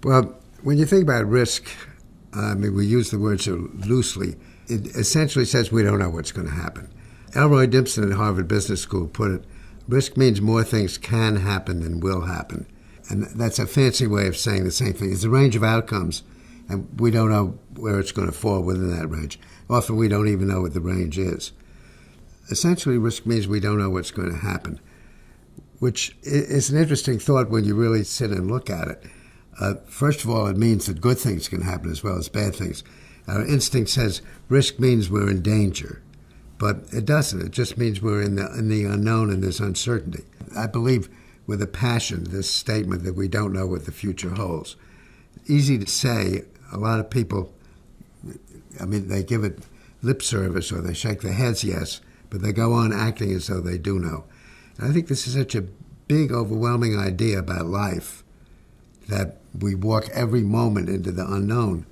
Well, when you think about risk, I mean, we use the word so loosely. It essentially says we don't know what's going to happen. Elroy Dimpson at Harvard Business School put it, risk means more things can happen than will happen. And that's a fancy way of saying the same thing. It's a range of outcomes, and we don't know where it's going to fall within that range. Often we don't even know what the range is. Essentially, risk means we don't know what's going to happen, which is an interesting thought when you really sit and look at it. First of all, it means that good things can happen as well as bad things. Our instinct says risk means we're in danger, but it doesn't. It just means we're in the unknown and there's uncertainty. I believe with a passion this statement that we don't know what the future holds. Easy to say. A lot of people, I mean, they give it lip service or they shake their heads yes, but they go on acting as though they do know. And I think this is such a big, overwhelming idea about life that we walk every moment into the unknown.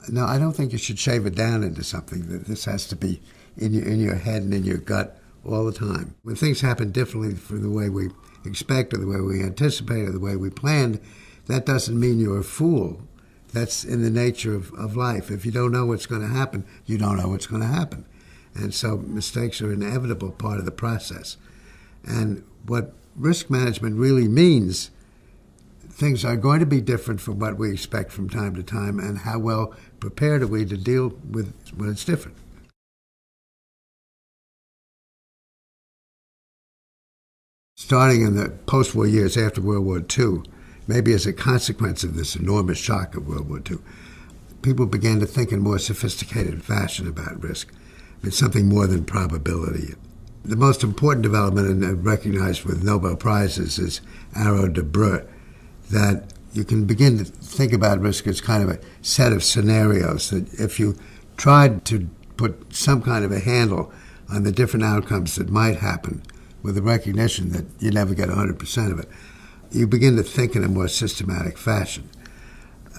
No, I don't think you should shave it down into something. That this has to be in your head and in your gut all the time. When things happen differently from the way we expect or the way we anticipate or the way we planned, that doesn't mean you're a fool. That's in the nature of life. If you don't know what's going to happen, you don't know what's going to happen. And so mistakes are an inevitable part of the process. And what risk management really means, things are going to be different from what we expect from time to time, and how well prepared are we to deal with when it's different. Starting in the post-war years after World War II, maybe as a consequence of this enormous shock of World War II, people began to think in more sophisticated fashion about risk. It's something more than probability. The most important development, and recognized with Nobel Prizes, is Arrow de Breu, that you can begin to think about risk as kind of a set of scenarios, that if you tried to put some kind of a handle on the different outcomes that might happen with the recognition that you never get 100% of it, you begin to think in a more systematic fashion.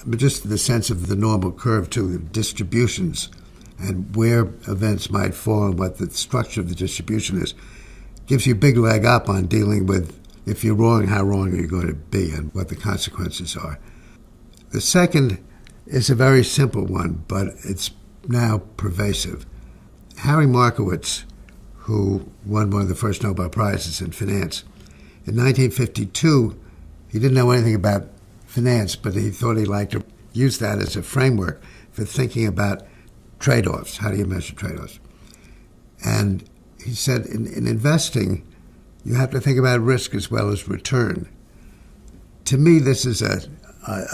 But just the sense of the normal curve, too, the distributions and where events might fall and what the structure of the distribution is, gives you a big leg up on dealing with, if you're wrong, how wrong are you going to be and what the consequences are. The second is a very simple one, but it's now pervasive. Harry Markowitz, who won one of the first Nobel Prizes in finance, in 1952, he didn't know anything about finance, but he thought he'd like to use that as a framework for thinking about trade-offs. How do you measure trade-offs? And he said, in investing, you have to think about risk as well as return. To me, this is a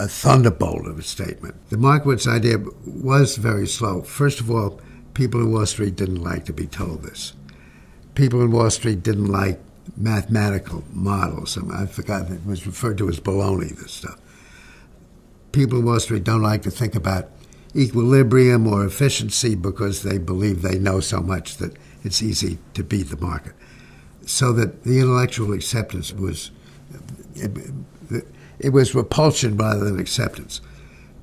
thunderbolt of a statement. The Markowitz idea was very slow. First of all, people in Wall Street didn't like to be told this. People in Wall Street didn't like mathematical models. I forgot, it was referred to as baloney, this stuff. People in Wall Street don't like to think about equilibrium or efficiency because they believe they know so much that it's easy to beat the market. So that the intellectual acceptance was, it was repulsion rather than acceptance.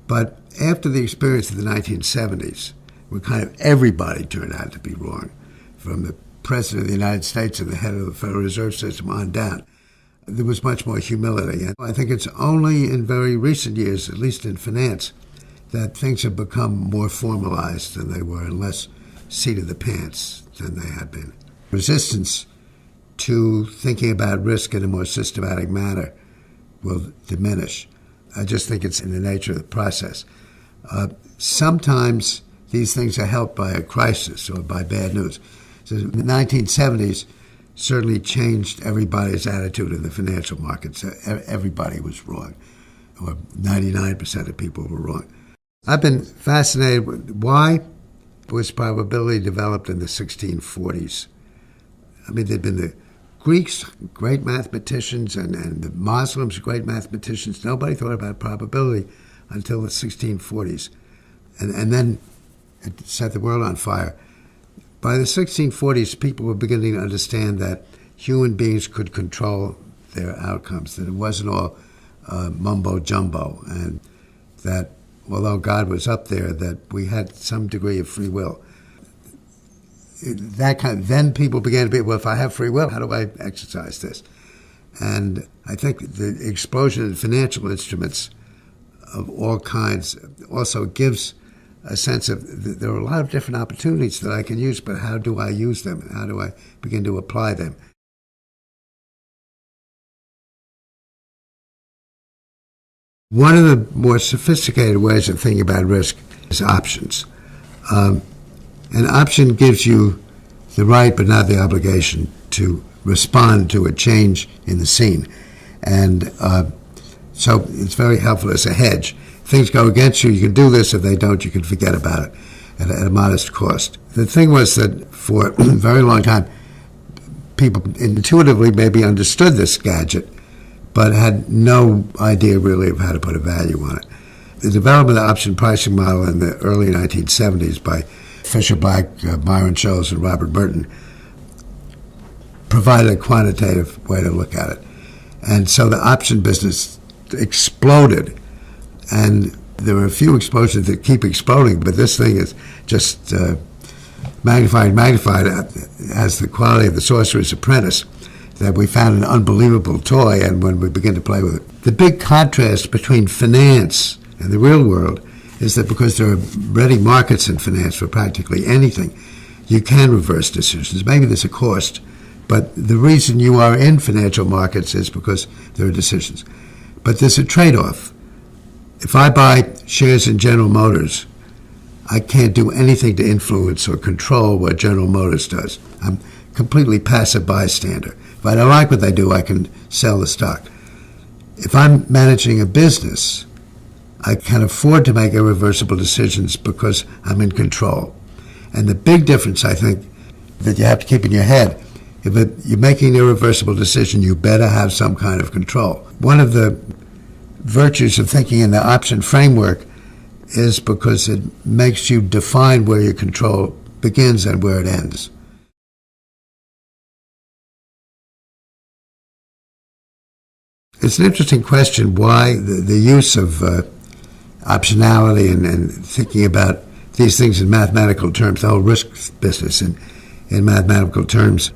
But after the experience of the 1970s, where kind of everybody turned out to be wrong, from the President of the United States and the head of the Federal Reserve System on down, there was much more humility. And I think it's only in very recent years, at least in finance, that things have become more formalized than they were and less seat of the pants than they had been. Resistance to thinking about risk in a more systematic manner will diminish. I just think it's in the nature of the process. Sometimes these things are helped by a crisis or by bad news. So the 1970s certainly changed everybody's attitude in the financial markets. Everybody was wrong, or 99% of people were wrong. I've been fascinated with why was probability developed in the 1640s. I mean, there'd been the Greeks, great mathematicians, and the Muslims, great mathematicians. Nobody thought about probability until the 1640s. And then it set the world on fire. By the 1640s, people were beginning to understand that human beings could control their outcomes, that it wasn't all mumbo-jumbo, and that although God was up there, that we had some degree of free will. Then people began to be, well, if I have free will, how do I exercise this? And I think the explosion in financial instruments of all kinds. Also, it gives a sense of there are a lot of different opportunities that I can use, but how do I use them? How do I begin to apply them? One of the more sophisticated ways of thinking about risk is options. An option gives you the right but not the obligation to respond to a change in the scene. And so it's very helpful as a hedge. If things go against you, you can do this. If they don't, you can forget about it at a modest cost. The thing was that for a very long time, people intuitively maybe understood this gadget, but had no idea really of how to put a value on it. The development of the option pricing model in the early 1970s by Fisher Black, Myron Scholes, and Robert Merton provided a quantitative way to look at it. And so the option business exploded. And there are a few explosions that keep exploding, but this thing is just magnified as the quality of the Sorcerer's Apprentice, that we found an unbelievable toy, and when we begin to play with it. The big contrast between finance and the real world is that because there are ready markets in finance for practically anything, you can reverse decisions. Maybe there's a cost, but the reason you are in financial markets is because there are decisions. But there's a trade-off. If I buy shares in General Motors, I can't do anything to influence or control what General Motors does. I'm completely passive bystander. If I don't like what they do, I can sell the stock. If I'm managing a business, I can afford to make irreversible decisions because I'm in control. And the big difference, I think, that you have to keep in your head, if you're making an irreversible decision, you better have some kind of control. One of the virtues of thinking in the option framework is because it makes you define where your control begins and where it ends. It's an interesting question why the use of optionality and thinking about these things in mathematical terms, the whole risk business in mathematical terms,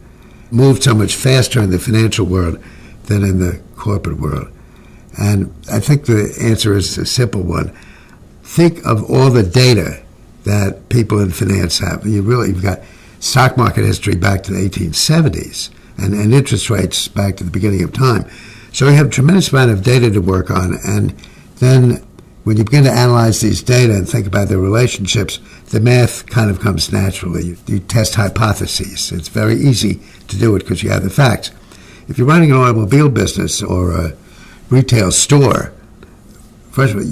moved so much faster in the financial world than in the corporate world. And I think the answer is a simple one. Think of all the data that people in finance have. You've got stock market history back to the 1870s and interest rates back to the beginning of time. So we have a tremendous amount of data to work on, and then when you begin to analyze these data and think about their relationships, the math kind of comes naturally. You test hypotheses. It's very easy to do it because you have the facts. If you're running an automobile business or a retail store, first of all,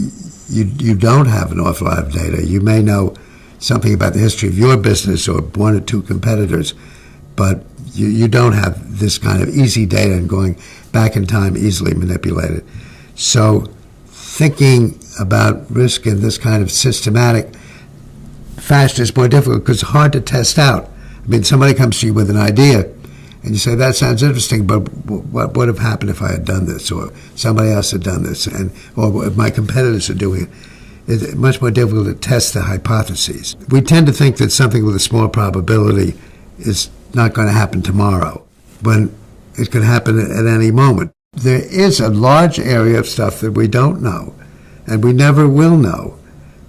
you don't have an awful lot of data. You may know something about the history of your business or one or two competitors, but you don't have this kind of easy data and going back in time easily manipulated. So thinking about risk in this kind of systematic fashion is more difficult because it's hard to test out. I mean, somebody comes to you with an idea and you say, that sounds interesting, but what would have happened if I had done this, or somebody else had done this, or if my competitors are doing it? It's much more difficult to test the hypotheses. We tend to think that something with a small probability is not going to happen tomorrow, when it could happen at any moment. There is a large area of stuff that we don't know, and we never will know.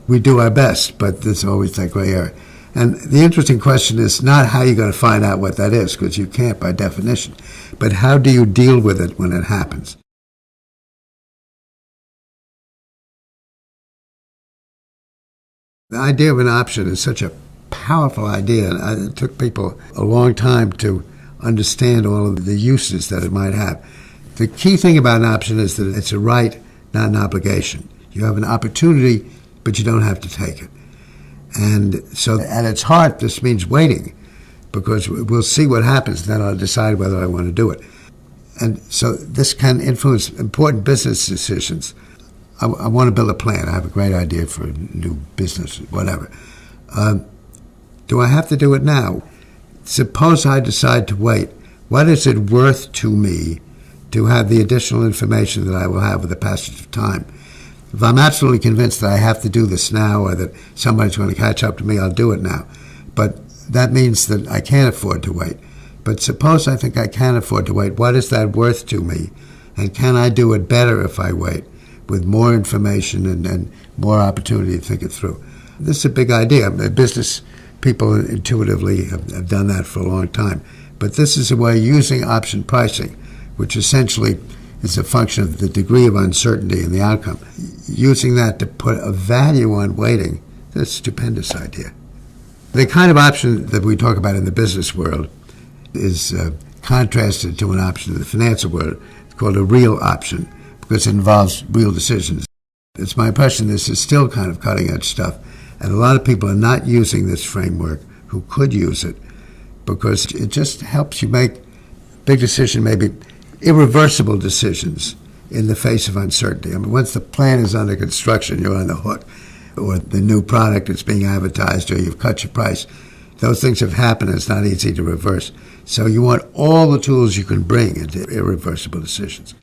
We do our best, but there's always that gray area. And the interesting question is not how you're going to find out what that is, because you can't by definition, but how do you deal with it when it happens? The idea of an option is such a powerful idea, and it took people a long time to understand all of the uses that it might have. The key thing about an option is that it's a right, not an obligation. You have an opportunity, but you don't have to take it. And so at its heart, this means waiting, because we'll see what happens, and then I'll decide whether I want to do it. And so this can influence important business decisions. I want to build a plan. I have a great idea for a new business, whatever. Do I have to do it now? Suppose I decide to wait. What is it worth to me to have the additional information that I will have with the passage of time? If I'm absolutely convinced that I have to do this now, or that somebody's going to catch up to me, I'll do it now. But that means that I can't afford to wait. But suppose I think I can afford to wait. What is that worth to me? And can I do it better if I wait? with more information and more opportunity to think it through. This is a big idea. Business people intuitively have done that for a long time. But this is a way using option pricing, which essentially is a function of the degree of uncertainty in the outcome. Using that to put a value on waiting, that's a stupendous idea. The kind of option that we talk about in the business world is contrasted to an option in the financial world. It's called a real option because it involves real decisions. It's my impression this is still kind of cutting-edge stuff, and a lot of people are not using this framework who could use it because it just helps you make big decisions, maybe irreversible decisions in the face of uncertainty. I mean, once the plan is under construction, you're on the hook, or the new product is being advertised, or you've cut your price. Those things have happened. It's not easy to reverse. So you want all the tools you can bring into irreversible decisions.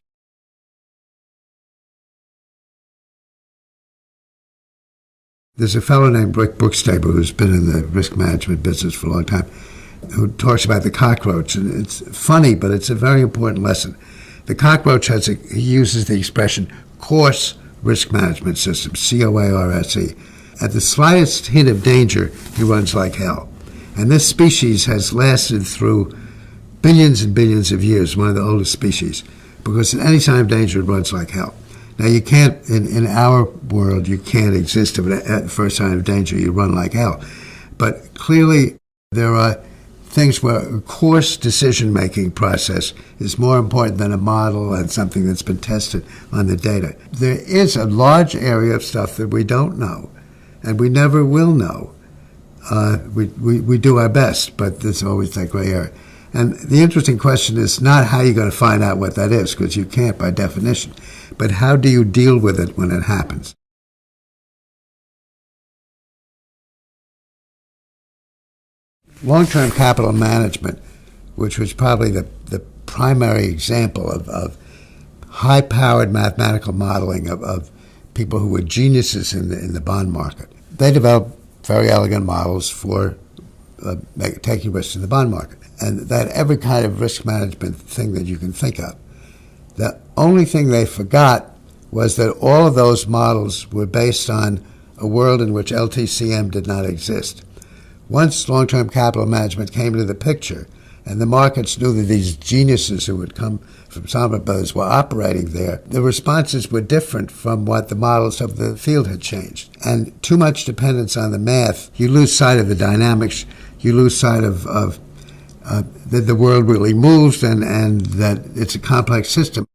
There's a fellow named Rick Brookstable who's been in the risk management business for a long time who talks about the cockroach. And it's funny, but it's a very important lesson. The cockroach he uses the expression coarse risk management system, C-O-A-R-S-E. At the slightest hint of danger, he runs like hell. And this species has lasted through billions and billions of years, one of the oldest species, because at any sign of danger, it runs like hell. Now, you can't, in our world, you can't exist if at the first sign of danger you run like hell. But clearly, there are things where a coarse decision-making process is more important than a model and something that's been tested on the data. There is a large area of stuff that we don't know, and we never will know. We do our best, but there's always that gray area. And the interesting question is not how you're going to find out what that is, because you can't by definition, but how do you deal with it when it happens? Long-term capital management, which was probably the primary example of high-powered mathematical modeling of people who were geniuses in the bond market. They developed very elegant models for taking risks in the bond market. And that every kind of risk management thing that you can think of. The only thing they forgot was that all of those models were based on a world in which LTCM did not exist. Once long-term capital management came into the picture, and the markets knew that these geniuses who had come from Salomon Brothers were operating there, the responses were different from what the models of the field had changed. And too much dependence on the math, you lose sight of the dynamics, you lose sight of that the world really moves and that it's a complex system.